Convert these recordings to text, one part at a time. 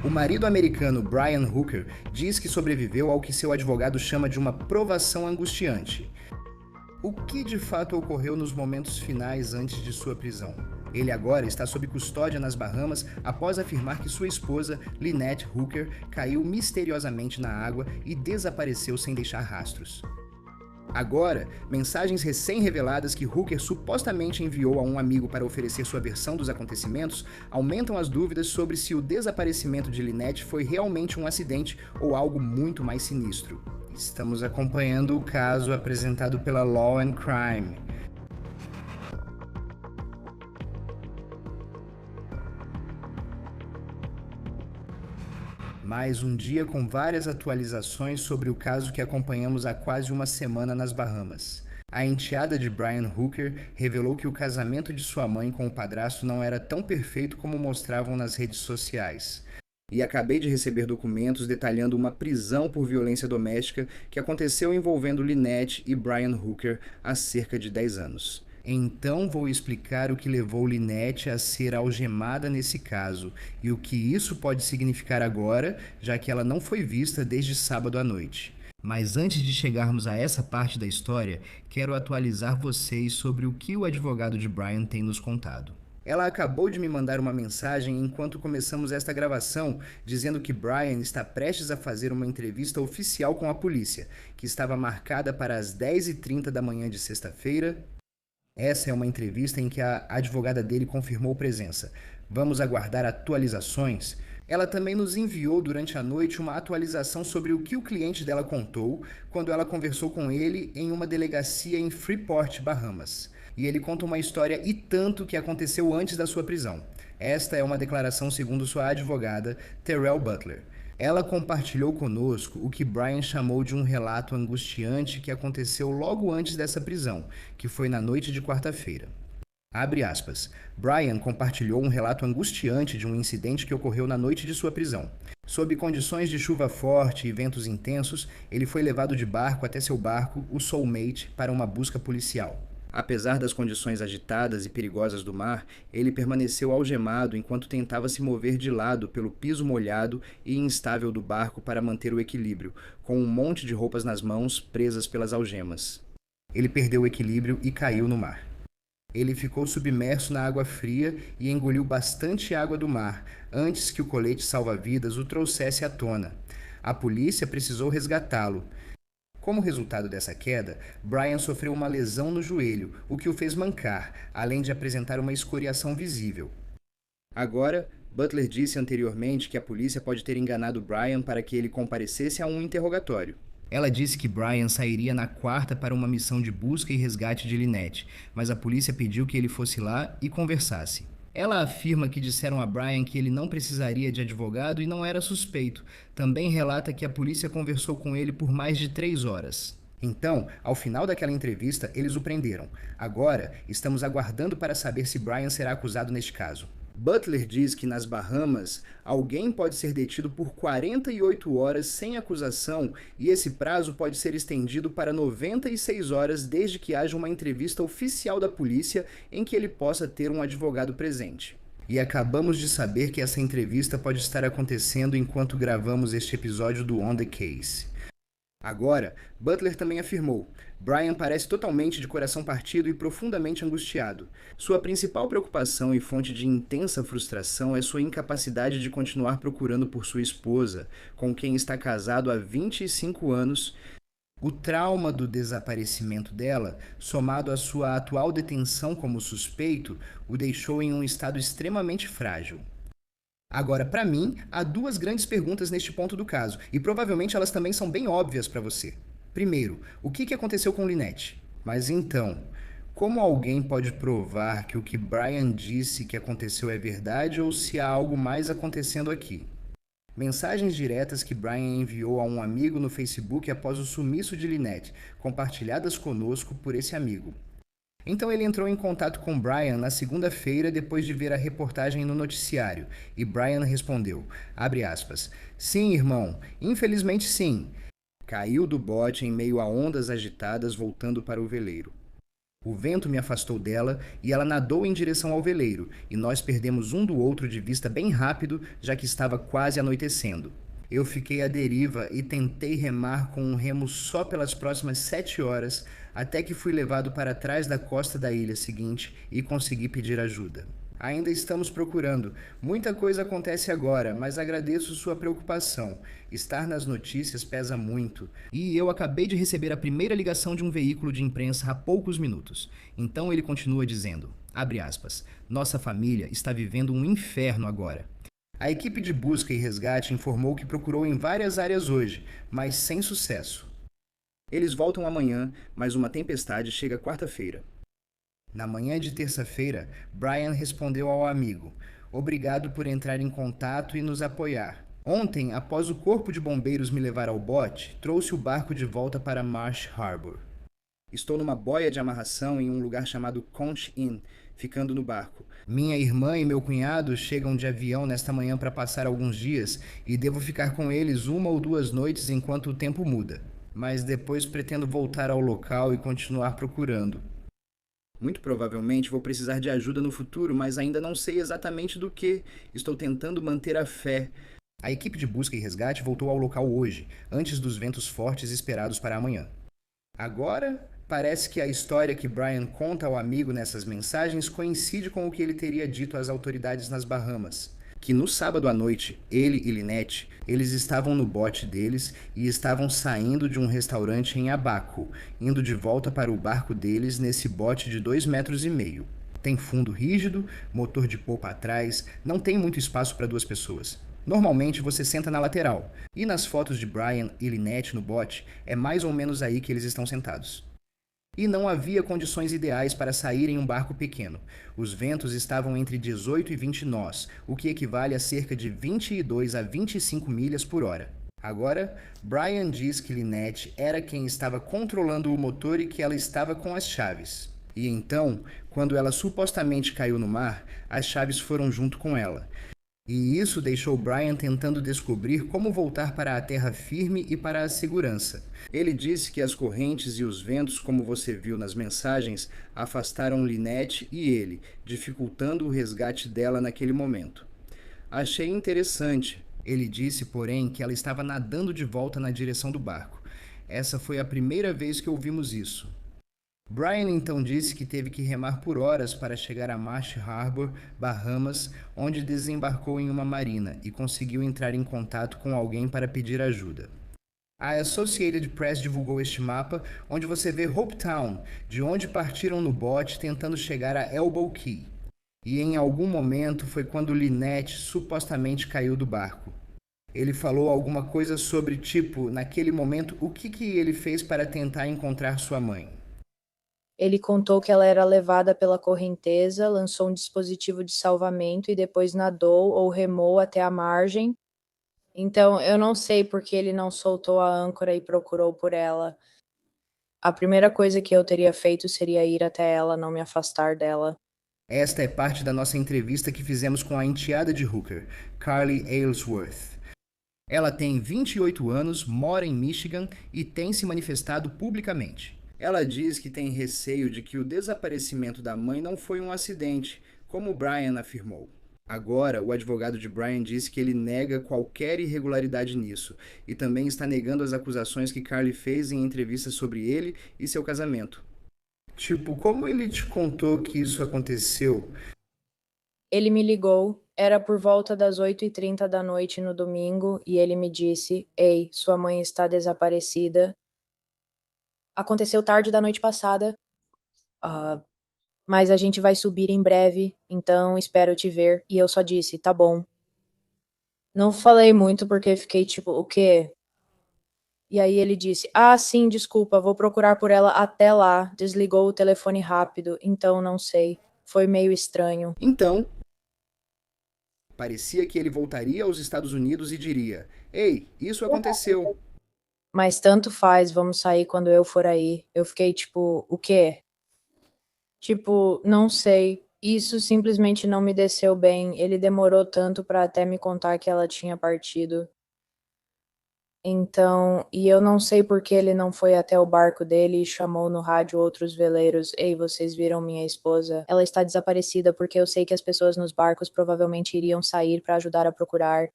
O marido americano Brian Hooker diz que sobreviveu ao que seu advogado chama de uma provação angustiante. O que de fato ocorreu nos momentos finais antes de sua prisão? Ele agora está sob custódia nas Bahamas após afirmar que sua esposa, Lynette Hooker, caiu misteriosamente na água e desapareceu sem deixar rastros. Agora, mensagens recém-reveladas que Hooker supostamente enviou a um amigo para oferecer sua versão dos acontecimentos aumentam as dúvidas sobre se o desaparecimento de Lynette foi realmente um acidente ou algo muito mais sinistro. Estamos acompanhando o caso apresentado pela Law and Crime. Mais um dia com várias atualizações sobre o caso que acompanhamos há quase uma semana nas Bahamas. A enteada de Brian Hooker revelou que o casamento de sua mãe com o padrasto não era tão perfeito como mostravam nas redes sociais. E acabei de receber documentos detalhando uma prisão por violência doméstica que aconteceu envolvendo Lynette e Brian Hooker há cerca de 10 anos. Então vou explicar o que levou Lynette a ser algemada nesse caso e o que isso pode significar agora, já que ela não foi vista desde sábado à noite. Mas antes de chegarmos a essa parte da história, quero atualizar vocês sobre o que o advogado de Brian tem nos contado. Ela acabou de me mandar uma mensagem enquanto começamos esta gravação, dizendo que Brian está prestes a fazer uma entrevista oficial com a polícia, que estava marcada para as 10h30 da manhã de sexta-feira. Essa é uma entrevista em que a advogada dele confirmou presença. Vamos aguardar atualizações? Ela também nos enviou durante a noite uma atualização sobre o que o cliente dela contou quando ela conversou com ele em uma delegacia em Freeport, Bahamas. E ele conta uma história e tanto que aconteceu antes da sua prisão. Esta é uma declaração segundo sua advogada, Terrell Butler. Ela compartilhou conosco o que Brian chamou de um relato angustiante que aconteceu logo antes dessa prisão, que foi na noite de quarta-feira. Abre aspas. Brian compartilhou um relato angustiante de um incidente que ocorreu na noite de sua prisão. Sob condições de chuva forte e ventos intensos, ele foi levado de barco até seu barco, o Soulmate, para uma busca policial. Apesar das condições agitadas e perigosas do mar, ele permaneceu algemado enquanto tentava se mover de lado pelo piso molhado e instável do barco para manter o equilíbrio, com um monte de roupas nas mãos presas pelas algemas. Ele perdeu o equilíbrio e caiu no mar. Ele ficou submerso na água fria e engoliu bastante água do mar antes que o colete salva-vidas o trouxesse à tona. A polícia precisou resgatá-lo. Como resultado dessa queda, Brian sofreu uma lesão no joelho, o que o fez mancar, além de apresentar uma escoriação visível. Agora, Butler disse anteriormente que a polícia pode ter enganado Brian para que ele comparecesse a um interrogatório. Ela disse que Brian sairia na quarta para uma missão de busca e resgate de Lynette, mas a polícia pediu que ele fosse lá e conversasse. Ela afirma que disseram a Brian que ele não precisaria de advogado e não era suspeito. Também relata que a polícia conversou com ele por mais de 3 horas. Então, ao final daquela entrevista, eles o prenderam. Agora, estamos aguardando para saber se Brian será acusado neste caso. Butler diz que nas Bahamas, alguém pode ser detido por 48 horas sem acusação e esse prazo pode ser estendido para 96 horas desde que haja uma entrevista oficial da polícia em que ele possa ter um advogado presente. E acabamos de saber que essa entrevista pode estar acontecendo enquanto gravamos este episódio do On The Case. Agora, Butler também afirmou: Brian parece totalmente de coração partido e profundamente angustiado. Sua principal preocupação e fonte de intensa frustração é sua incapacidade de continuar procurando por sua esposa, com quem está casado há 25 anos. O trauma do desaparecimento dela, somado à sua atual detenção como suspeito, o deixou em um estado extremamente frágil. Agora, para mim, há 2 grandes perguntas neste ponto do caso, e provavelmente elas também são bem óbvias para você. Primeiro, o que aconteceu com Lynette? Mas então, como alguém pode provar que o que Brian disse que aconteceu é verdade ou se há algo mais acontecendo aqui? Mensagens diretas que Brian enviou a um amigo no Facebook após o sumiço de Lynette, compartilhadas conosco por esse amigo. Então ele entrou em contato com Brian na segunda-feira depois de ver a reportagem no noticiário, e Brian respondeu, abre aspas, sim, irmão, infelizmente sim. Caiu do bote em meio a ondas agitadas voltando para o veleiro. O vento me afastou dela e ela nadou em direção ao veleiro, e nós perdemos um do outro de vista bem rápido, já que estava quase anoitecendo. Eu fiquei à deriva e tentei remar com um remo só pelas próximas 7 horas, até que fui levado para trás da costa da ilha seguinte e consegui pedir ajuda. Ainda estamos procurando. Muita coisa acontece agora, mas agradeço sua preocupação. Estar nas notícias pesa muito. E eu acabei de receber a primeira ligação de um veículo de imprensa há poucos minutos. Então ele continua dizendo, abre aspas, nossa família está vivendo um inferno agora. A equipe de busca e resgate informou que procurou em várias áreas hoje, mas sem sucesso. Eles voltam amanhã, mas uma tempestade chega quarta-feira. Na manhã de terça-feira, Brian respondeu ao amigo: obrigado por entrar em contato e nos apoiar. Ontem, após o corpo de bombeiros me levar ao bote, trouxe o barco de volta para Marsh Harbor. Estou numa boia de amarração em um lugar chamado Conch Inn, ficando no barco. Minha irmã e meu cunhado chegam de avião nesta manhã para passar alguns dias e devo ficar com eles 1 ou 2 noites enquanto o tempo muda. Mas depois pretendo voltar ao local e continuar procurando. Muito provavelmente vou precisar de ajuda no futuro, mas ainda não sei exatamente do que. Estou tentando manter a fé. A equipe de busca e resgate voltou ao local hoje, antes dos ventos fortes esperados para amanhã. Agora, parece que a história que Brian conta ao amigo nessas mensagens coincide com o que ele teria dito às autoridades nas Bahamas. Que no sábado à noite, ele e Lynette, eles estavam no bote deles e estavam saindo de um restaurante em Abaco, indo de volta para o barco deles nesse bote de 2,5 metros. Tem fundo rígido, motor de popa atrás, não tem muito espaço para 2 pessoas. Normalmente você senta na lateral, e nas fotos de Brian e Lynette no bote, é mais ou menos aí que eles estão sentados. E não havia condições ideais para sair em um barco pequeno. Os ventos estavam entre 18 e 20 nós, o que equivale a cerca de 22 a 25 milhas por hora. Agora, Brian diz que Lynette era quem estava controlando o motor e que ela estava com as chaves. E então, quando ela supostamente caiu no mar, as chaves foram junto com ela. E isso deixou Brian tentando descobrir como voltar para a terra firme e para a segurança. Ele disse que as correntes e os ventos, como você viu nas mensagens, afastaram Lynette e ele, dificultando o resgate dela naquele momento. Achei interessante. Ele disse, porém, que ela estava nadando de volta na direção do barco. Essa foi a primeira vez que ouvimos isso. Brian então disse que teve que remar por horas para chegar a Marsh Harbor, Bahamas, onde desembarcou em uma marina e conseguiu entrar em contato com alguém para pedir ajuda. A Associated Press divulgou este mapa, onde você vê Hope Town, de onde partiram no bote tentando chegar a Elbow Key. E em algum momento foi quando Lynette supostamente caiu do barco. Ele falou alguma coisa sobre, tipo, naquele momento, o que ele fez para tentar encontrar sua mãe. Ele contou que ela era levada pela correnteza, lançou um dispositivo de salvamento e depois nadou ou remou até a margem. Então, eu não sei porque ele não soltou a âncora e procurou por ela. A primeira coisa que eu teria feito seria ir até ela, não me afastar dela. Esta é parte da nossa entrevista que fizemos com a enteada de Hooker, Carly Aylesworth. Ela tem 28 anos, mora em Michigan e tem se manifestado publicamente. Ela diz que tem receio de que o desaparecimento da mãe não foi um acidente, como Brian afirmou. Agora, o advogado de Brian disse que ele nega qualquer irregularidade nisso e também está negando as acusações que Carly fez em entrevistas sobre ele e seu casamento. Tipo, como ele te contou que isso aconteceu? Ele me ligou, era por volta das 8h30 da noite no domingo, e ele me disse: Ei, sua mãe está desaparecida. Aconteceu tarde da noite passada, mas a gente vai subir em breve, então espero te ver. E eu só disse: tá bom. Não falei muito porque fiquei tipo, o quê? E aí ele disse: ah, sim, desculpa, vou procurar por ela até lá. Desligou o telefone rápido, então não sei. Foi meio estranho. Então, parecia que ele voltaria aos Estados Unidos e diria: Ei, isso aconteceu. Mas tanto faz, vamos sair quando eu for aí. Eu fiquei tipo, o quê? Tipo, não sei. Isso simplesmente não me desceu bem. Ele demorou tanto pra até me contar que ela tinha partido. Então, e eu não sei por que ele não foi até o barco dele e chamou no rádio outros veleiros: "Ei, vocês viram minha esposa? Ela está desaparecida", porque eu sei que as pessoas nos barcos provavelmente iriam sair para ajudar a procurar.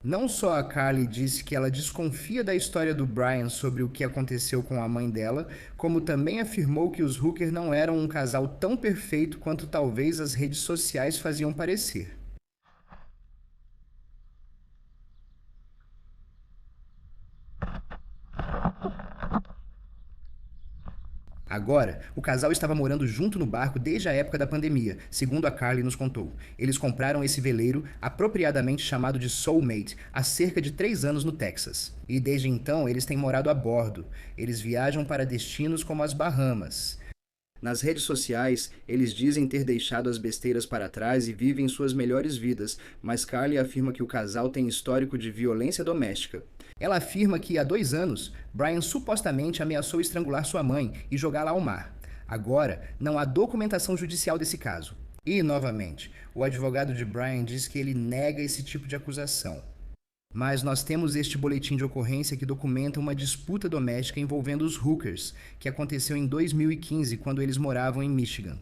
Não só a Carly disse que ela desconfia da história do Brian sobre o que aconteceu com a mãe dela, como também afirmou que os Hooker não eram um casal tão perfeito quanto talvez as redes sociais faziam parecer. Agora, o casal estava morando junto no barco desde a época da pandemia, segundo a Carly nos contou. Eles compraram esse veleiro, apropriadamente chamado de Soulmate, há cerca de 3 anos no Texas. E desde então eles têm morado a bordo. Eles viajam para destinos como as Bahamas. Nas redes sociais, eles dizem ter deixado as besteiras para trás e vivem suas melhores vidas, mas Carly afirma que o casal tem histórico de violência doméstica. Ela afirma que há 2 anos, Brian supostamente ameaçou estrangular sua mãe e jogá-la ao mar. Agora, não há documentação judicial desse caso. E, novamente, o advogado de Brian diz que ele nega esse tipo de acusação. Mas nós temos este boletim de ocorrência que documenta uma disputa doméstica envolvendo os Hookers, que aconteceu em 2015, quando eles moravam em Michigan.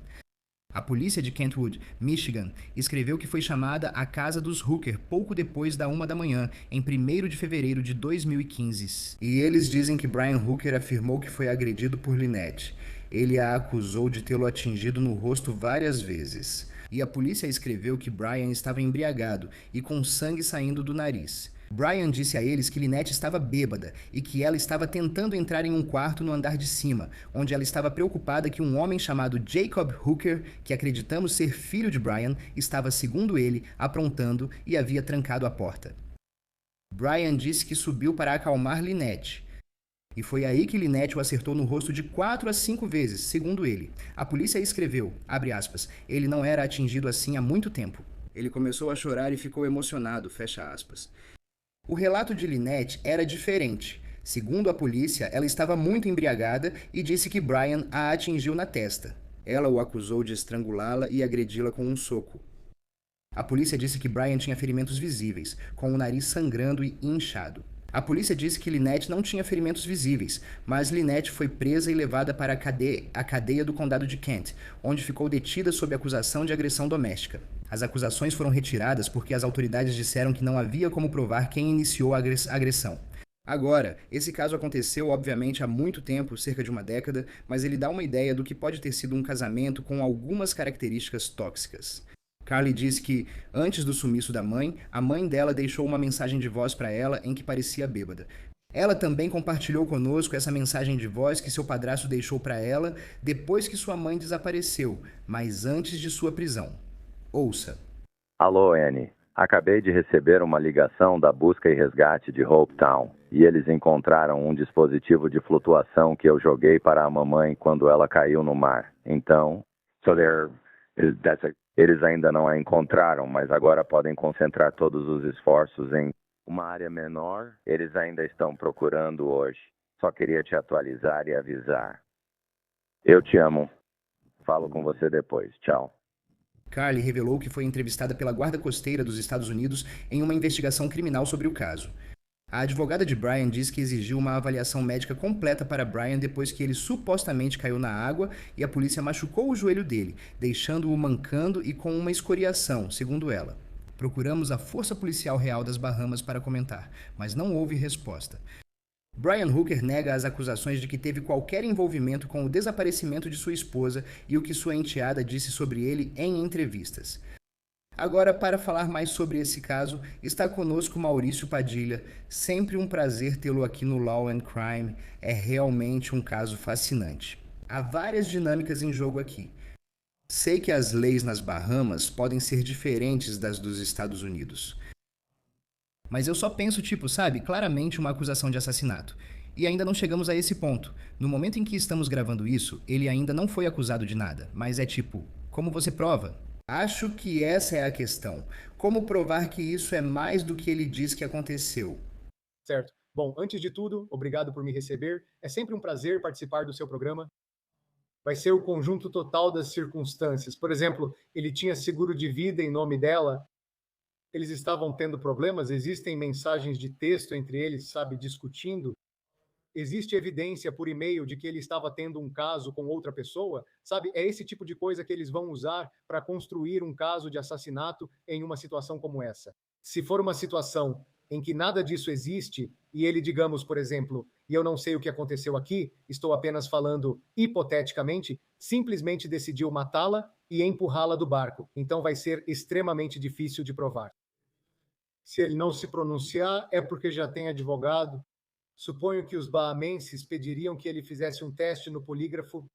A polícia de Kentwood, Michigan, escreveu que foi chamada à casa dos Hooker pouco depois da 1 da manhã, em 1º de fevereiro de 2015. E eles dizem que Brian Hooker afirmou que foi agredido por Lynette. Ele a acusou de tê-lo atingido no rosto várias vezes. E a polícia escreveu que Brian estava embriagado e com sangue saindo do nariz. Brian disse a eles que Lynette estava bêbada e que ela estava tentando entrar em um quarto no andar de cima, onde ela estava preocupada que um homem chamado Jacob Hooker, que acreditamos ser filho de Brian, estava, segundo ele, aprontando e havia trancado a porta. Brian disse que subiu para acalmar Lynette. E foi aí que Lynette o acertou no rosto de 4 a 5 vezes, segundo ele. A polícia escreveu, abre aspas, ele não era atingido assim há muito tempo. Ele começou a chorar e ficou emocionado, fecha aspas. O relato de Lynette era diferente. Segundo a polícia, ela estava muito embriagada e disse que Brian a atingiu na testa. Ela o acusou de estrangulá-la e agredi-la com um soco. A polícia disse que Brian tinha ferimentos visíveis, com o nariz sangrando e inchado. A polícia disse que Lynette não tinha ferimentos visíveis, mas Lynette foi presa e levada para a cadeia do condado de Kent, onde ficou detida sob acusação de agressão doméstica. As acusações foram retiradas porque as autoridades disseram que não havia como provar quem iniciou a agressão. Agora, esse caso aconteceu obviamente há muito tempo, cerca de uma década, mas ele dá uma ideia do que pode ter sido um casamento com algumas características tóxicas. Carly diz que, antes do sumiço da mãe, a mãe dela deixou uma mensagem de voz para ela em que parecia bêbada. Ela também compartilhou conosco essa mensagem de voz que seu padrasto deixou para ela depois que sua mãe desapareceu, mas antes de sua prisão. Ouça. Alô, Annie. Acabei de receber uma ligação da busca e resgate de Hopetown e eles encontraram um dispositivo de flutuação que eu joguei para a mamãe quando ela caiu no mar. Então, eles ainda não a encontraram, mas agora podem concentrar todos os esforços em uma área menor. Eles ainda estão procurando hoje. Só queria te atualizar e avisar. Eu te amo. Falo com você depois. Tchau. Carly revelou que foi entrevistada pela Guarda Costeira dos Estados Unidos em uma investigação criminal sobre o caso. A advogada de Brian diz que exigiu uma avaliação médica completa para Brian depois que ele supostamente caiu na água e a polícia machucou o joelho dele, deixando-o mancando e com uma escoriação, segundo ela. Procuramos a Força Policial Real das Bahamas para comentar, mas não houve resposta. Brian Hooker nega as acusações de que teve qualquer envolvimento com o desaparecimento de sua esposa e o que sua enteada disse sobre ele em entrevistas. Agora, para falar mais sobre esse caso, está conosco Maurício Padilha. Sempre um prazer tê-lo aqui no Law and Crime. É realmente um caso fascinante. Há várias dinâmicas em jogo aqui. Sei que as leis nas Bahamas podem ser diferentes das dos Estados Unidos. Mas eu só penso, sabe, claramente uma acusação de assassinato. E ainda não chegamos a esse ponto. No momento em que estamos gravando isso, ele ainda não foi acusado de nada. Mas é como você prova? Acho que essa é a questão. Como provar que isso é mais do que ele diz que aconteceu? Certo. Bom, antes de tudo, obrigado por me receber. É sempre um prazer participar do seu programa. Vai ser o conjunto total das circunstâncias. Por exemplo, ele tinha seguro de vida em nome dela. Eles estavam tendo problemas, existem mensagens de texto entre eles, sabe, discutindo. Existe evidência por e-mail de que ele estava tendo um caso com outra pessoa, sabe? É esse tipo de coisa que eles vão usar para construir um caso de assassinato em uma situação como essa. Se for uma situação em que nada disso existe, e ele, digamos, por exemplo, e eu não sei o que aconteceu aqui, estou apenas falando hipoteticamente, simplesmente decidiu matá-la e empurrá-la do barco. Então vai ser extremamente difícil de provar. Se ele não se pronunciar, é porque já tem advogado. Suponho que os bahamenses pediriam que ele fizesse um teste no polígrafo.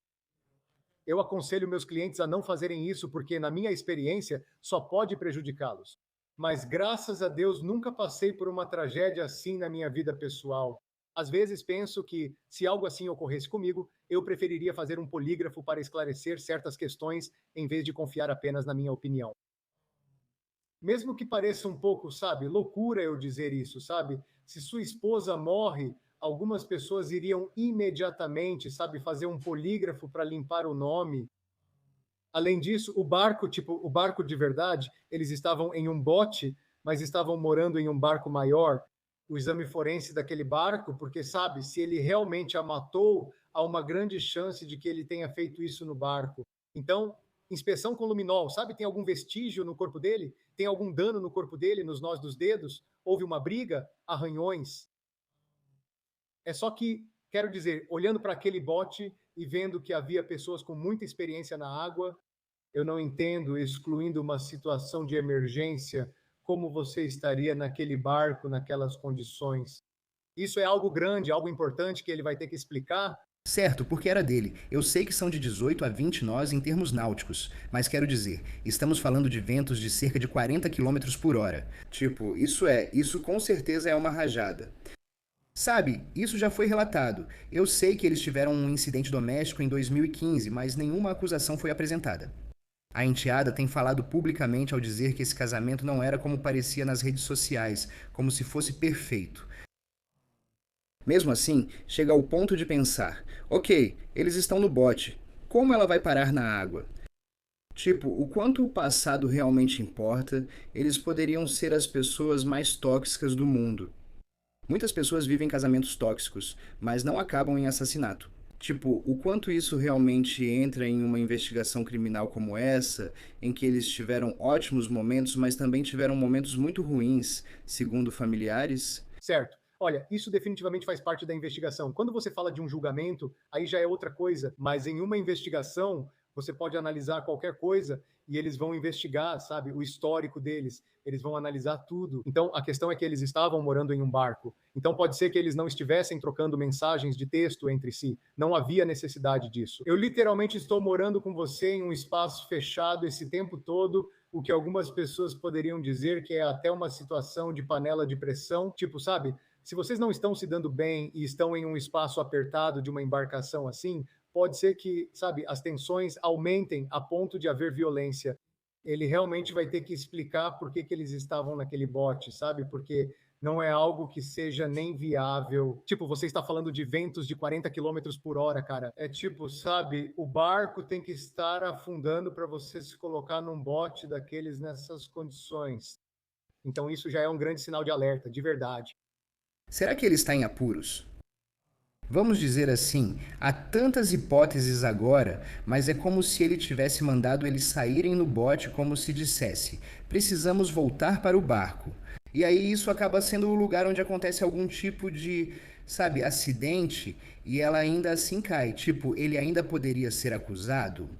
Eu aconselho meus clientes a não fazerem isso porque, na minha experiência, só pode prejudicá-los. Mas, graças a Deus, nunca passei por uma tragédia assim na minha vida pessoal. Às vezes penso que, se algo assim ocorresse comigo, eu preferiria fazer um polígrafo para esclarecer certas questões em vez de confiar apenas na minha opinião. Mesmo que pareça um pouco, sabe, loucura eu dizer isso, sabe? Se sua esposa morre, algumas pessoas iriam imediatamente, sabe, fazer um polígrafo para limpar o nome. Além disso, o barco de verdade, eles estavam em um bote, mas estavam morando em um barco maior. O exame forense daquele barco, porque, sabe, se ele realmente a matou, há uma grande chance de que ele tenha feito isso no barco. Então, inspeção com luminol, sabe? Tem algum vestígio no corpo dele? Tem algum dano no corpo dele, nos nós dos dedos? Houve uma briga? Arranhões? É só que, quero dizer, olhando para aquele bote e vendo que havia pessoas com muita experiência na água, eu não entendo, excluindo uma situação de emergência, como você estaria naquele barco, naquelas condições. Isso é algo grande, algo importante que ele vai ter que explicar. Certo, porque era dele. Eu sei que são de 18 a 20 nós em termos náuticos, mas quero dizer, estamos falando de ventos de cerca de 40 quilômetros por hora. Tipo, isso com certeza é uma rajada. Sabe, isso já foi relatado. Eu sei que eles tiveram um incidente doméstico em 2015, mas nenhuma acusação foi apresentada. A enteada tem falado publicamente ao dizer que esse casamento não era como parecia nas redes sociais, como se fosse perfeito. Mesmo assim, chega ao ponto de pensar: ok, eles estão no bote, como ela vai parar na água? Tipo, o quanto o passado realmente importa, eles poderiam ser as pessoas mais tóxicas do mundo. Muitas pessoas vivem casamentos tóxicos, mas não acabam em assassinato. Tipo, o quanto isso realmente entra em uma investigação criminal como essa, em que eles tiveram ótimos momentos, mas também tiveram momentos muito ruins, segundo familiares? Certo. Olha, isso definitivamente faz parte da investigação. Quando você fala de um julgamento, aí já é outra coisa, mas em uma investigação, você pode analisar qualquer coisa e eles vão investigar, sabe, o histórico deles, eles vão analisar tudo. Então, a questão é que eles estavam morando em um barco. Então, pode ser que eles não estivessem trocando mensagens de texto entre si. Não havia necessidade disso. Eu literalmente estou morando com você em um espaço fechado esse tempo todo, o que algumas pessoas poderiam dizer que é até uma situação de panela de pressão, tipo, sabe? Se vocês não estão se dando bem e estão em um espaço apertado de uma embarcação assim, pode ser que, sabe, as tensões aumentem a ponto de haver violência. Ele realmente vai ter que explicar por que eles estavam naquele bote, sabe? Porque não é algo que seja nem viável. Tipo, você está falando de ventos de 40 quilômetros por hora, cara. É tipo, sabe, o barco tem que estar afundando para você se colocar num bote daqueles nessas condições. Então isso já é um grande sinal de alerta, de verdade. Será que ele está em apuros? Vamos dizer assim, há tantas hipóteses agora, mas é como se ele tivesse mandado eles saírem no bote como se dissesse: precisamos voltar para o barco. E aí isso acaba sendo o lugar onde acontece algum tipo de, sabe, acidente e ela ainda assim cai. Tipo, ele ainda poderia ser acusado?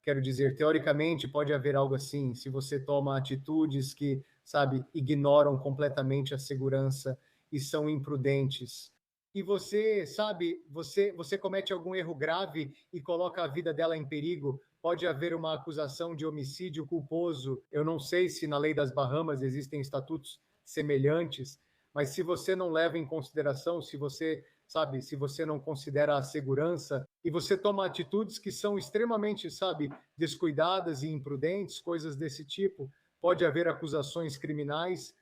Quero dizer, teoricamente pode haver algo assim, se você toma atitudes que, sabe, ignoram completamente a segurança e são imprudentes. E você, sabe, você comete algum erro grave e coloca a vida dela em perigo, pode haver uma acusação de homicídio culposo. Eu não sei se na lei das Bahamas existem estatutos semelhantes, mas se você não leva em consideração, se você, sabe, se você não considera a segurança e você toma atitudes que são extremamente, sabe, descuidadas e imprudentes, coisas desse tipo, pode haver acusações criminais,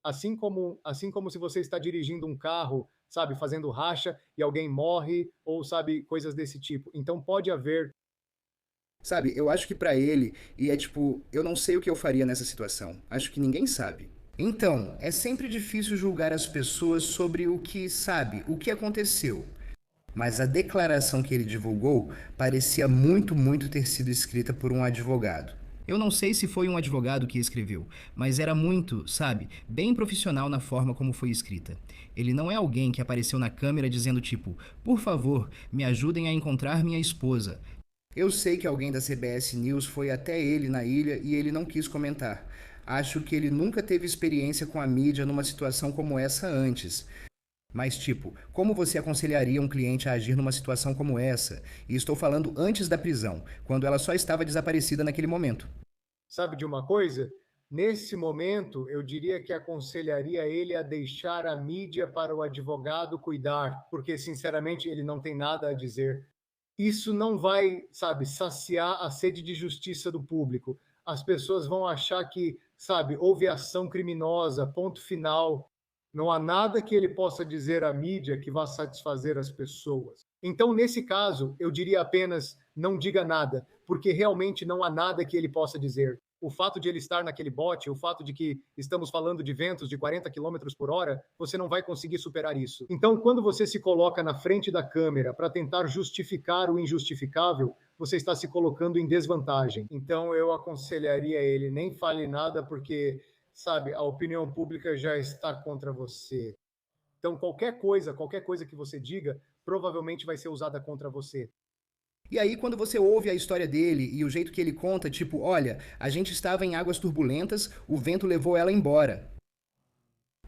assim como se você está dirigindo um carro, sabe, fazendo racha e alguém morre ou, sabe, coisas desse tipo. Então pode haver. Sabe, eu acho que pra ele, e é tipo, eu não sei o que eu faria nessa situação. Acho que ninguém sabe. Então, é sempre difícil julgar as pessoas sobre o que sabe, o que aconteceu. Mas a declaração que ele divulgou parecia muito ter sido escrita por um advogado. Eu não sei se foi um advogado que escreveu, mas era muito, sabe, bem profissional na forma como foi escrita. Ele não é alguém que apareceu na câmera dizendo tipo, por favor, me ajudem a encontrar minha esposa. Eu sei que alguém da CBS News foi até ele na ilha e ele não quis comentar. Acho que ele nunca teve experiência com a mídia numa situação como essa antes. Mas, tipo, como você aconselharia um cliente a agir numa situação como essa? E estou falando antes da prisão, quando ela só estava desaparecida naquele momento. Sabe de uma coisa? Nesse momento, eu diria que aconselharia ele a deixar a mídia para o advogado cuidar, porque, sinceramente, ele não tem nada a dizer. Isso não vai, sabe, saciar a sede de justiça do público. As pessoas vão achar que, sabe, houve ação criminosa, ponto final. Não há nada que ele possa dizer à mídia que vá satisfazer as pessoas. Então, nesse caso, eu diria apenas não diga nada, porque realmente não há nada que ele possa dizer. O fato de ele estar naquele bote, o fato de que estamos falando de ventos de 40 quilômetros por hora, você não vai conseguir superar isso. Então, quando você se coloca na frente da câmera para tentar justificar o injustificável, você está se colocando em desvantagem. Então, eu aconselharia ele, nem fale nada, porque, sabe, a opinião pública já está contra você. Então, qualquer coisa que você diga, provavelmente vai ser usada contra você. E aí, quando você ouve a história dele e o jeito que ele conta, tipo, olha, a gente estava em águas turbulentas, o vento levou ela embora.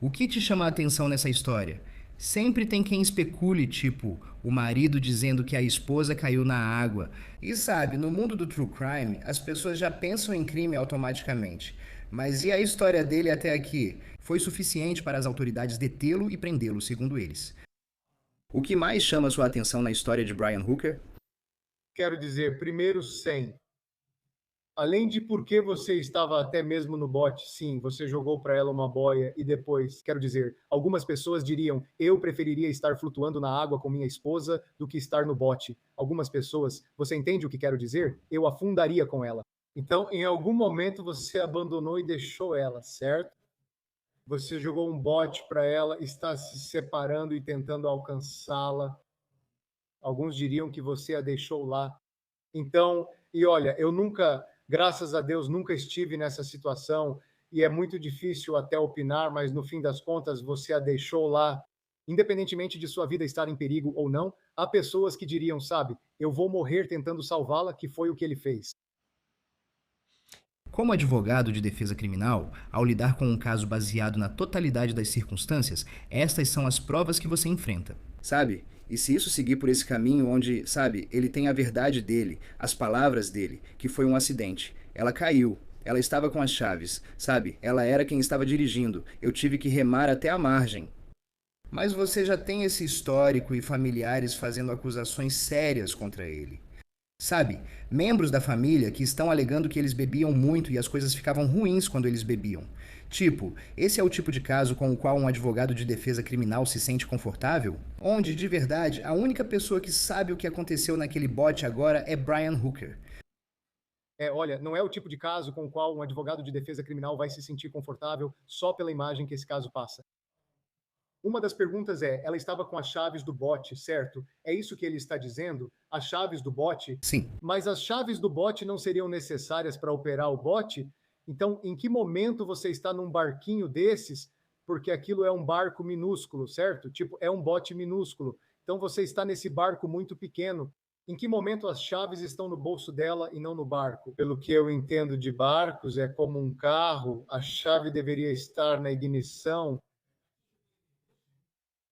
O que te chama a atenção nessa história? Sempre tem quem especule, tipo, o marido dizendo que a esposa caiu na água. E sabe, no mundo do true crime, as pessoas já pensam em crime automaticamente. Mas e a história dele até aqui? Foi suficiente para as autoridades detê-lo e prendê-lo, segundo eles. O que mais chama sua atenção na história de Brian Hooker? Quero dizer, primeiro 100. Além de por que você estava até mesmo no bote, sim, você jogou para ela uma boia e depois, quero dizer, algumas pessoas diriam, eu preferiria estar flutuando na água com minha esposa do que estar no bote. Algumas pessoas, você entende o que quero dizer? Eu afundaria com ela. Então, em algum momento você abandonou e deixou ela, certo? Você jogou um bote para ela, está se separando e tentando alcançá-la. Alguns diriam que você a deixou lá. Então, e olha, eu nunca, graças a Deus, nunca estive nessa situação e é muito difícil até opinar, mas no fim das contas você a deixou lá. Independentemente de sua vida estar em perigo ou não, há pessoas que diriam, sabe, eu vou morrer tentando salvá-la, que foi o que ele fez. Como advogado de defesa criminal, ao lidar com um caso baseado na totalidade das circunstâncias, estas são as provas que você enfrenta. Sabe? E se isso seguir por esse caminho onde, sabe, ele tem a verdade dele, as palavras dele, que foi um acidente. Ela caiu, ela estava com as chaves, sabe? Ela era quem estava dirigindo. Eu tive que remar até a margem. Mas você já tem esse histórico e familiares fazendo acusações sérias contra ele. Sabe, membros da família que estão alegando que eles bebiam muito e as coisas ficavam ruins quando eles bebiam. Tipo, esse é o tipo de caso com o qual um advogado de defesa criminal se sente confortável? Onde, de verdade, a única pessoa que sabe o que aconteceu naquele bote agora é Brian Hooker. Olha, não é o tipo de caso com o qual um advogado de defesa criminal vai se sentir confortável só pela imagem que esse caso passa. Uma das perguntas é, ela estava com as chaves do bote, certo? É isso que ele está dizendo? As chaves do bote? Sim. Mas as chaves do bote não seriam necessárias para operar o bote? Então, em que momento você está num barquinho desses? Porque aquilo é um barco minúsculo, certo? Tipo, é um bote minúsculo. Então, você está nesse barco muito pequeno. Em que momento as chaves estão no bolso dela e não no barco? Pelo que eu entendo de barcos, é como um carro, a chave deveria estar na ignição.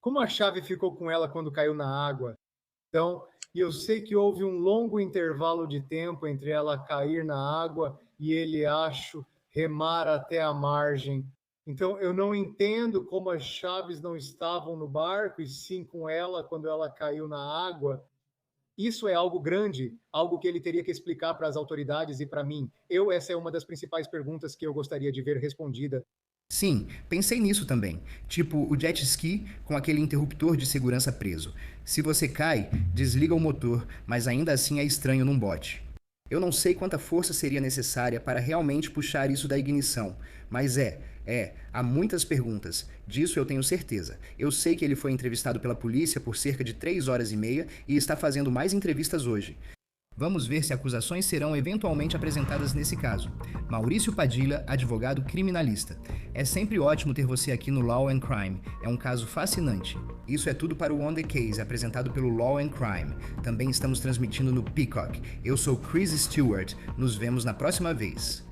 Como a chave ficou com ela quando caiu na água? Então, eu sei que houve um longo intervalo de tempo entre ela cair na água e ele, acho, remar até a margem. Então, eu não entendo como as chaves não estavam no barco e sim com ela quando ela caiu na água. Isso é algo grande, algo que ele teria que explicar para as autoridades e para mim. Essa é uma das principais perguntas que eu gostaria de ver respondida. Sim, pensei nisso também. Tipo, o jet ski com aquele interruptor de segurança preso. Se você cai, desliga o motor, mas ainda assim é estranho num bote. Eu não sei quanta força seria necessária para realmente puxar isso da ignição, mas há muitas perguntas, disso eu tenho certeza. Eu sei que ele foi entrevistado pela polícia por cerca de 3 horas e meia e está fazendo mais entrevistas hoje. Vamos ver se acusações serão eventualmente apresentadas nesse caso. Maurício Padilha, advogado criminalista. É sempre ótimo ter você aqui no Law and Crime. É um caso fascinante. Isso é tudo para o On The Case, apresentado pelo Law and Crime. Também estamos transmitindo no Peacock. Eu sou Chris Stewart. Nos vemos na próxima vez.